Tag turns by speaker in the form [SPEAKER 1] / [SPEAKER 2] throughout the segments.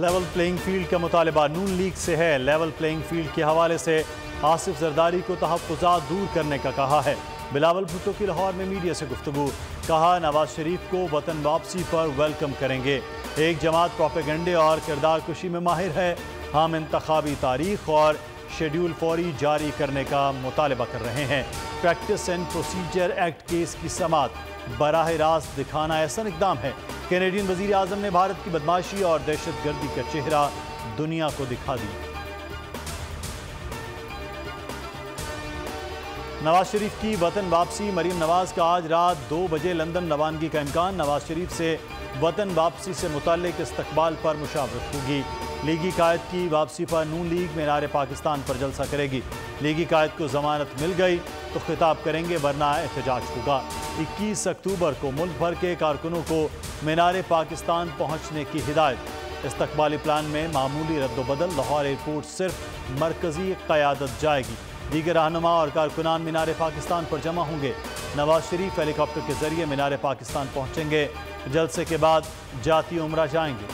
[SPEAKER 1] Level playing field کا مطالبہ نون league سے ہے۔ لیول پلینگ فیلڈ کے حوالے سے آصف زرداری کو تحفظات دور کرنے کا کہا ہے۔ بلاول بھٹو کی لاہور میں میڈیا سے گفتگو، کہا نواز شریف کو وطن واپسی پر ویلکم کریں گے۔ ایک جماعت پروپیگنڈے اور کردار کشی میں ماہر ہے، ہم انتخابی تاریخ اور شیڈول فوری جاری کرنے کا مطالبہ کر رہے ہیں۔ Practice and procedure act case کی سماعت براہ راست دکھانا احسن اقدام ہے۔ کینیڈین وزیر اعظم نے بھارت کی بدماشی اور دہشت گردی کا چہرہ دنیا کو دکھا دیا۔ نواز شریف کی وطن واپسی، مریم نواز کا آج رات 2 بجے لندن روانگی کا امکان۔ نواز شریف سے وطن واپسی سے متعلق استقبال پر مشاورت ہوگی۔ لیگی قائد کی واپسی پر نون لیگ مینار پاکستان پر جلسہ کرے گی۔ لیگی قائد کو ضمانت مل گئی تو خطاب کریں گے ورنہ احتجاج ہوگا۔ 21 اکتوبر کو ملک بھر کے کارکنوں کو مینار پاکستان پہنچنے کی ہدایت۔ استقبالی پلان میں معمولی رد و بدل، لاہور ایئرپورٹ صرف مرکزی قیادت جائے گی۔ دیگر رہنما اور کارکنان مینار پاکستان پر جمع ہوں گے۔ نواز شریف ہیلی کاپٹر کے ذریعے مینار پاکستان پہنچیں گے۔ جلسے کے بعد جاتی عمرہ جائیں گے۔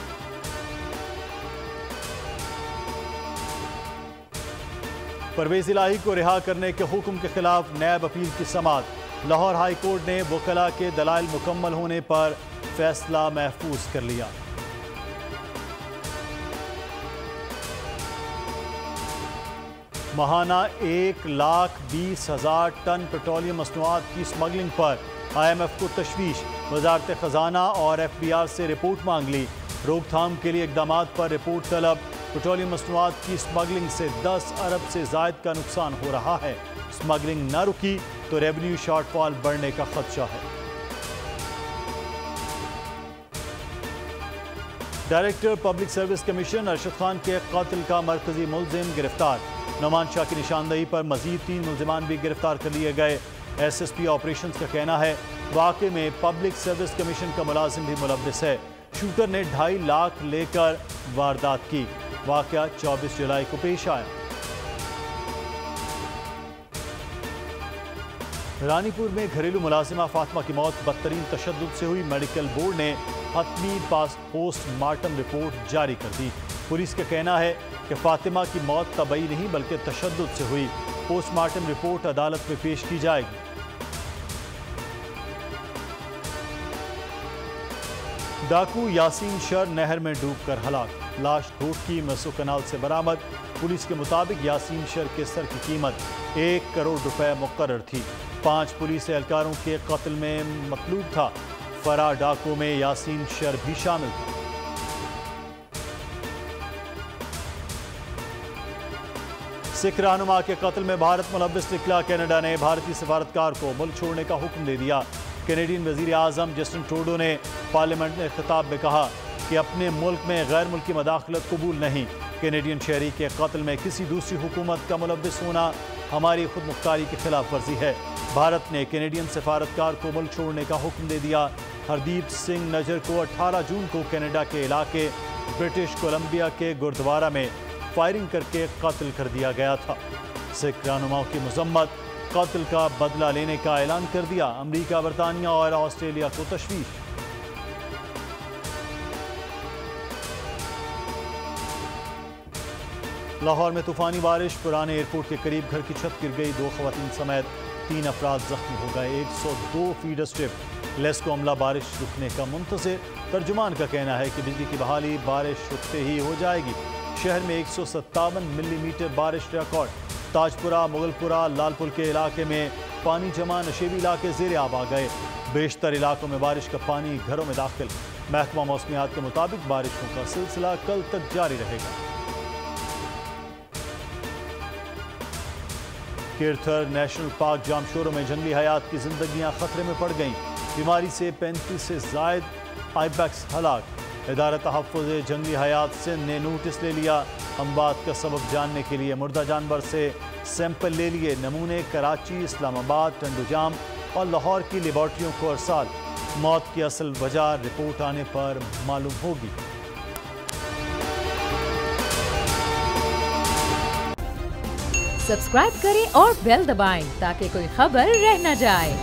[SPEAKER 1] پرویز الہی کو رہا کرنے کے حکم کے خلاف نیب اپیل کی سماعت۔ لاہور ہائی کورٹ نے وکلاء کے دلائل مکمل ہونے پر فیصلہ محفوظ کر لیا۔ ماہانہ 1,20,000 ٹن پیٹرولیم مصنوعات کی سمگلنگ پر IMF کو تشویش، وزارت خزانہ اور FBR سے رپورٹ مانگ لی۔ روک تھام کے لیے اقدامات پر رپورٹ طلب۔ پیٹرولیم مصنوعات کی سمگلنگ سے 10 ارب سے زائد کا نقصان ہو رہا ہے۔ سمگلنگ نہ رکی تو ریونیو شارٹ فال بڑھنے کا خدشہ ہے۔ Director public service commission Arshad Khan کے قتل کا مرکزی ملزم گرفتار۔ نعمان شاہ کی نشاندہی پر مزید 3 ملزمان بھی گرفتار کر لیے گئے۔ SSP آپریشنز کا کہنا ہے واقعے میں پبلک سروس کمیشن کا ملازم بھی ملوث ہے۔ شوٹر نے 2.5 لاکھ لے کر واردات کی۔ واقعہ 24 جولائی کو پیش آیا۔ رانی پور میں گھریلو ملازمہ فاطمہ کی موت بدترین تشدد سے ہوئی۔ میڈیکل بورڈ نے حتمی پوسٹ مارٹم رپورٹ جاری کر دی۔ پولیس کا کہنا ہے کہ فاطمہ کی موت طبعی نہیں بلکہ تشدد سے ہوئی۔ پوسٹ مارٹم رپورٹ عدالت میں پیش کی جائے گی۔ ڈاکو یاسین شر نہر میں ڈوب کر ہلاک، لاش گھوٹ کی میسو کنال سے برآمد۔ پولیس کے مطابق یاسین شر کے سر کی قیمت 1 کروڑ روپے مقرر تھی۔ 5 پولیس اہلکاروں کے قتل میں مطلوب تھا۔ فرار ڈاکو میں یاسین شر بھی شامل تھا۔ سکھ رہنما کے قتل میں بھارت ملوث نکلا، کینیڈا نے بھارتی سفارتکار کو ملک چھوڑنے کا حکم دے دیا۔ کینیڈین وزیر اعظم جسٹن ٹروڈو نے پارلیمنٹ میں خطاب میں کہا کہ اپنے ملک میں غیر ملکی مداخلت قبول نہیں۔ کینیڈین شہری کے قتل میں کسی دوسری حکومت کا ملوث ہونا ہماری خود مختاری کی خلاف ورزی ہے۔ بھارت نے کینیڈین سفارتکار کو ملک چھوڑنے کا حکم دے دیا۔ ہردیپ سنگھ نجر کو 18 جون کو کینیڈا کے علاقے برٹش کولمبیا کے گردوارہ میں فائرنگ کر کے قتل کر دیا گیا تھا۔ سکھ رہنماؤں کی مذمت، قتل کا بدلہ لینے کا اعلان کر دیا۔ امریکہ، برطانیہ اور آسٹریلیا کو تشویش۔ لاہور میں طوفانی بارش، پرانے ایئرپورٹ کے قریب گھر کی چھت گر گئی، 2 خواتین سمیت 3 افراد زخمی ہو گئے۔ 102 فیڈر سٹرپ لیسکو عملہ بارش رکنے کا منتظر۔ ترجمان کا کہنا ہے کہ بجلی کی بحالی بارش رکتے ہی ہو جائے گی۔ شہر میں 157 ملی میٹر بارش ریکارڈ۔ تاج پورہ، مغل پورہ، لال پل کے علاقے میں پانی جمع، نشیبی علاقے زیر آب آ گئے۔ بیشتر علاقوں میں بارش کا پانی گھروں میں داخل۔ محکمہ موسمیات کے مطابق بارشوں کا سلسلہ کل تک جاری رہے گا۔ کیرتھر نیشنل پارک جامشورو میں جنگلی حیات کی زندگیاں خطرے میں پڑ گئیں۔ بیماری سے 35 سے زائد آئیبیکس ہلاک۔ ادارہ تحفظ جنگلی حیات سندھ نے نوٹس لے لیا۔ اموات کا سبب جاننے کے لیے مردہ جانور سے سیمپل لے لیے۔ نمونے کراچی، اسلام آباد، ٹنڈو جام اور لاہور کی لیبارٹریوں کو ارسال۔ موت کی اصل وجہ رپورٹ آنے پر معلوم ہوگی۔
[SPEAKER 2] سبسکرائب کریں اور بیل دبائیں تاکہ کوئی خبر رہ نہ جائے۔